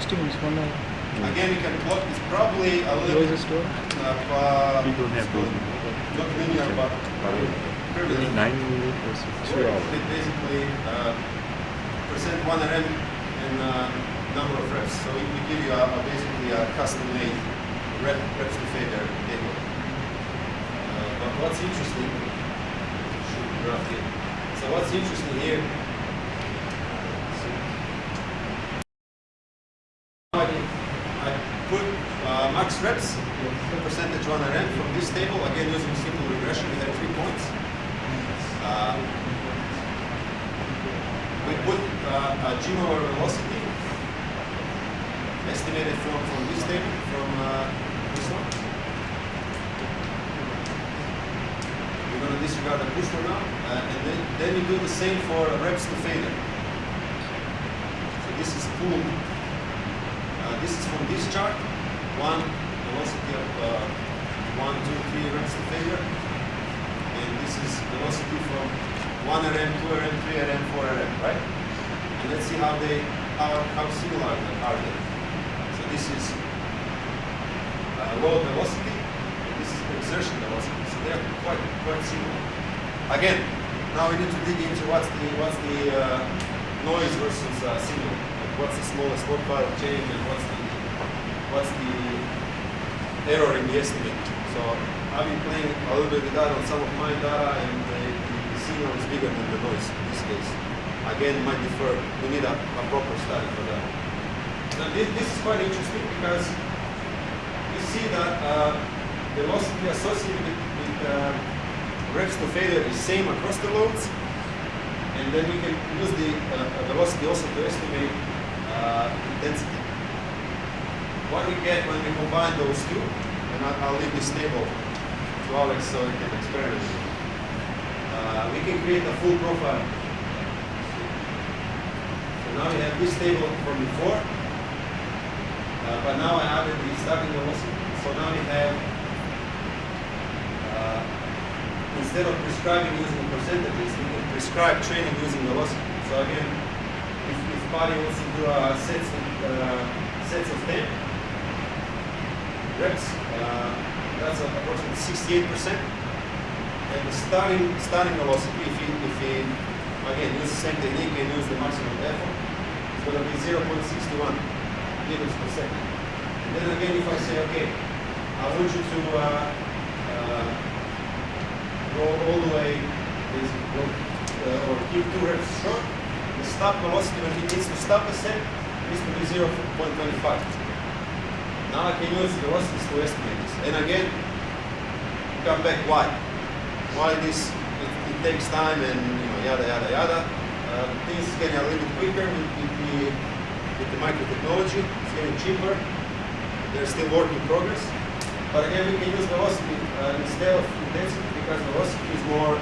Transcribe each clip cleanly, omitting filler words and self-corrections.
60 minutes, 1 hour. Again, we can plot. It's probably a little bit. Closest door. We don't have those. Not linear, but Only 9 minutes. 2 hours. Basically, percent 1 RM and number of reps. So we give you basically a custom-made reps to failure table. But what's interesting, so what's interesting here, I put max reps, percentage 1 RM from this table, again using simple regression. We have 3 points. We put a gym over velocity, estimated from this table, from this one. We're going to disregard the push for now, and then we do the same for reps to failure. So this is pool. This is from this chart, 1 velocity of 1, 2, 3 reps to failure, and this is velocity from 1 RM, 2 RM, 3 RM, 4 RM, right? And let's see how similar are they. So this is load velocity, and this is exertion velocity. So they're quite similar. Again, now we need to dig into what's the noise versus signal. Like what's the smallest log file change, and what's the error in the estimate. So I've been playing a little bit with that on some of my data, and the signal is bigger than the noise in this case. Again, it might differ. We need a proper study for that. Now this is quite interesting because you see that velocity associated with reps to failure is same across the loads, and then we can use the velocity also to estimate intensity. What we get when we combine those two, and I'll leave this table to Alex so he can experiment with it. We can create a full profile. So now we have this table from before, but now I added the starting velocity. So now we have, instead of prescribing using percentages, we can prescribe training using velocity. So again, if Paddy wants to do sets of 10 reps, that's approximately 68%. And the starting velocity, if he again use the same technique and use the maximum effort, it's going to be 0.61 meters per second. And then again, if I say, okay, I want you to go all the way, or keep 2 reps short, the stop velocity when he needs to stop a set needs to be 0.25. Now I can use velocities to estimate this. And again, come back why. Why this, it takes time and yada yada yada. Things is getting a little bit quicker with the micro technology. It's getting cheaper. They're still work in progress. But again, we can use velocity instead of intensity because velocity is more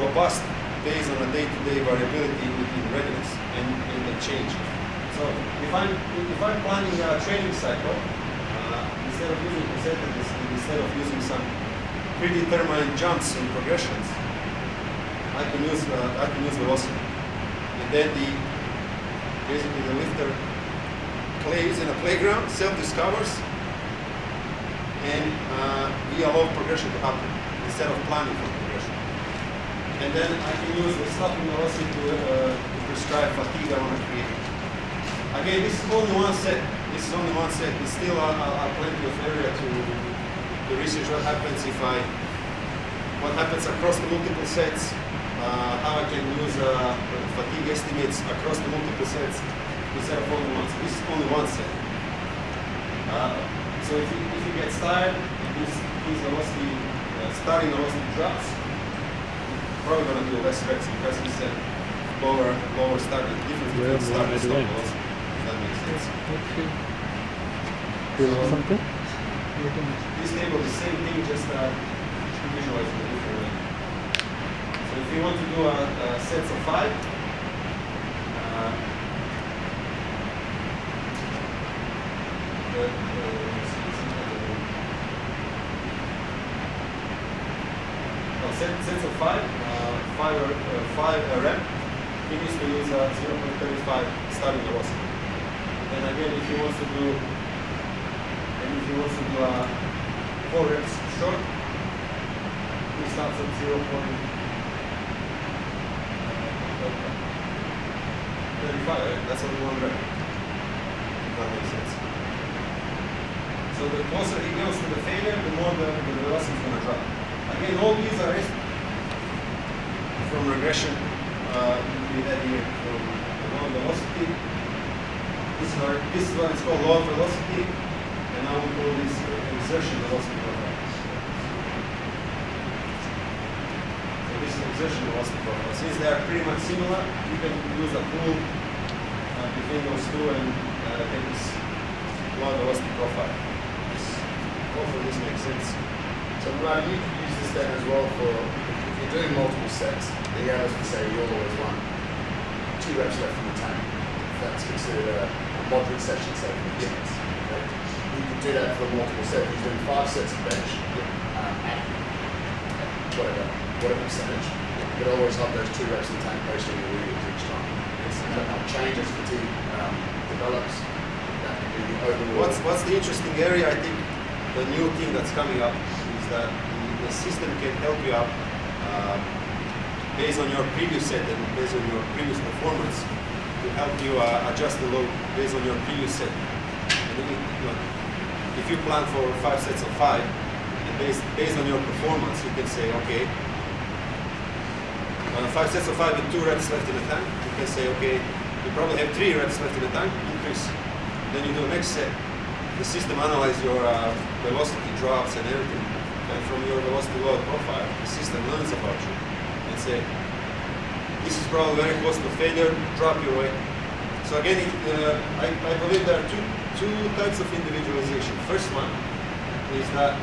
robust based on a day-to-day variability in readiness and the change. So if I'm planning a training cycle, instead of using percentages, instead of using some predetermined jumps in progressions, I can use velocity, and then basically the lifter plays in a playground, self-discovers, and we allow progression to happen instead of planning for progression. And then I can use the stopping velocity to prescribe fatigue I want to create. Again, this is only one set. This is only one set. There's still plenty of area to research what happens what happens across the multiple sets, how I can use fatigue estimates across the multiple sets instead of only one. So this is only one set. So if he gets tired, his velocity, starting velocity drops, probably going to do less reps because he said lower starting, difference between start and stop velocity. That makes sense. Something? This table is the same thing, just visualizing it differently. So if you want to do a sets of 5, sets of 5, 5 rep, we used to use 0.35 starting velocity. Then again, if he wants to do, 4 reps short, he starts at 0.35, right? That's only 1 rep. If that makes sense. So the closer he goes to the failure, the more the velocity is going to drop. Again, all these are from regression. We had here from low velocity. This is what it's called low velocity, and now we call this exertion velocity profile. So this is exertion velocity profile. Since they are pretty much similar, you can use a pool between those two and get this low velocity profile. Hopefully this makes sense. So Murat, you can use this then as well for if you're doing multiple sets. The others would say you always want 2 reps left in the tank. That's considered a moderate session, say, for beginners. Okay? You can do that for multiple sets. You're doing 5 sets of bench at whatever percentage. But always have those 2 reps in the tank based on your readings each time. And that might change as fatigue develops. That can be the overall. What's the interesting area? I think the new thing that's coming up is that the system can help you out based on your previous set and based on your previous performance to help you adjust the load based on your previous set. And then, if you plan for 5 sets of 5, and based on your performance, you can say, okay, 5 sets of 5 with 2 reps left in the tank. You can say, okay, you probably have 3 reps left in the tank, increase. Then you do the next set. The system analyzes your velocity drops and everything, and from your velocity load profile, the system learns about you and say, this is probably very close to failure, drop your weight. So again, I believe there are two types of individualization. First one is that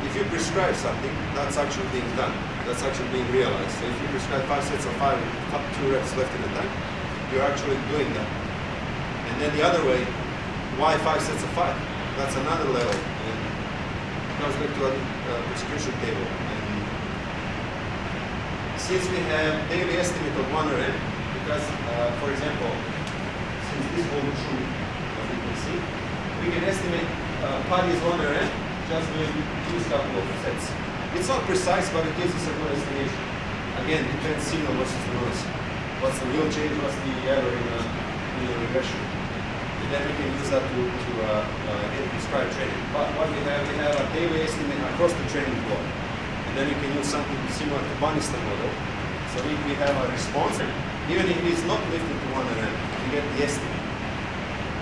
if you prescribe something, that's actually being done. That's actually being realized. So if you prescribe 5 sets of 5 with 2 reps left in the tank, you're actually doing that. And then the other way, why 5 sets of 5? That's another level. And it goes back to a prescription table. And since we have daily estimate of 1 RM, because, for example, since this holds true, as you can see, we can estimate Paddy's 1 RM just doing these couple of sets. It's not precise, but it gives us a good estimation. Again, depends signal versus noise. What's the real change, what's the error in the regression. And then we can use that to get prescribed training. But what we have a daily estimate across the training floor. And then you can use something similar to Bannister model. So if we have a response, even if it's not lifted to 1 RM, we get the estimate.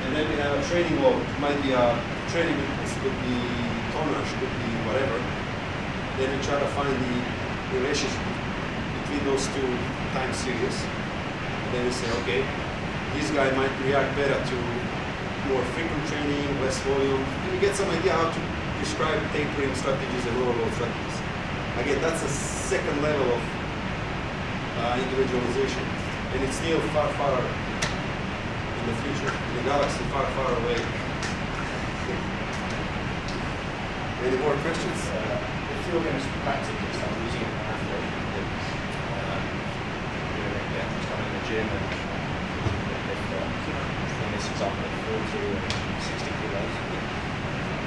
And then we have a training load. It might be a training weakness, could be tonnage, could be whatever. Then we try to find the relationship between those 2 time series. And then we say, okay, this guy might react better to more frequent training, less volume. And you get some idea how to prescribe tapering strategies and lower load strategies. Again, that's a second level of individualization. And it's still far, far in the future, in the galaxy, far, far away. Any more questions? If you're going to practically start using an athlete, start in the gym and in this example, 40 or 60 kilos,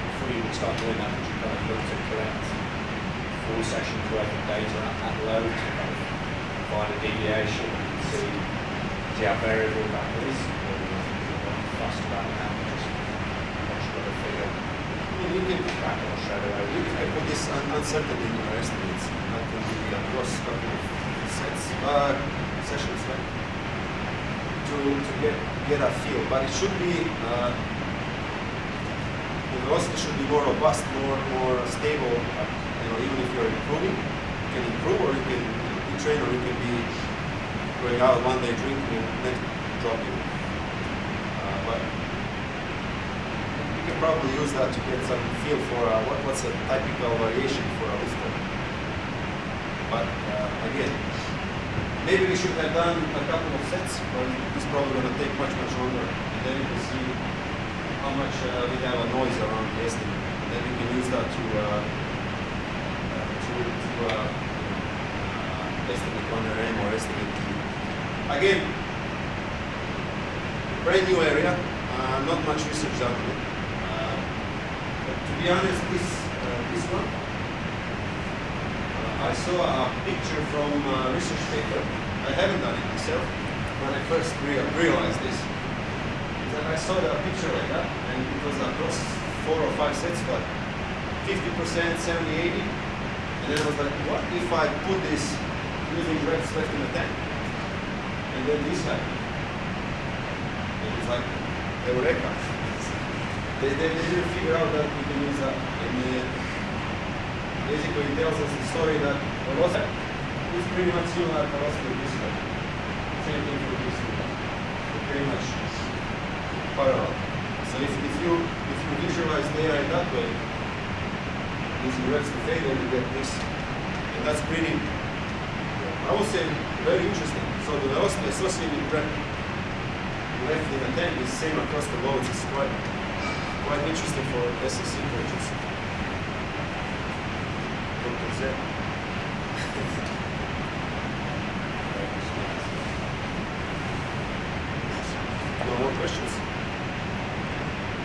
before you would start doing that, would you kind of look to collect 4 sessions worth of data at load to kind of find a deviation and see how variable that is, or you are fussed about how just much of a figure? You can Back on straight away. You can put this uncertainty in your estimates. That can be across a couple of sessions, right? To get a feel. But it should be the velocity should be more robust, more stable. Even if you're improving, you can improve, or you can train, or you can be going out one day drinking and then dropping. But you can probably use that to get some feel for what's a typical variation for a lifter. But again, maybe we should have done a couple of sets, but it's probably going to take much longer. And then you can see how much we have a noise around the estimate. And then you can use that to estimate 1 RM or estimate T. Again, brand new area. Not much research done on it. But to be honest, this one, I saw a picture from a research paper. I haven't done it myself. When I first realized this, that I saw the picture like that, and it was across 4 or 5 sets, but 50%, 70, 80. And then I was like, what if I put this using reps left in the tank? And then this happened. It was like, Eureka. They didn't figure out that we can use that. And basically it tells us the story that velocity is pretty much similar to velocity of this one. Same thing for this one. So pretty much parallel. So if you visualize data in that way, using reps to failure, you get this. And that's pretty, I would say, very interesting. So the velocity associated with rep left in a tank is same across the loads. It's quite interesting for SEC coaches. Dr. Z. No more questions?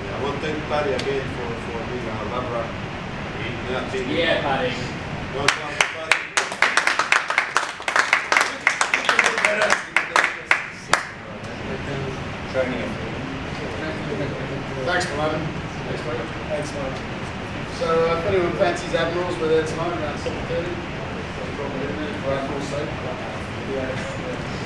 Yeah, I want to thank Paddy again for being a labra. Yeah, Paddy. Well done, Paddy. Training it. Thanks, Malavan. Thanks, mate. So, if anyone fancies Admirals, we're there tonight around 7:30. So, drop it in there for Admiral's sake. Yeah.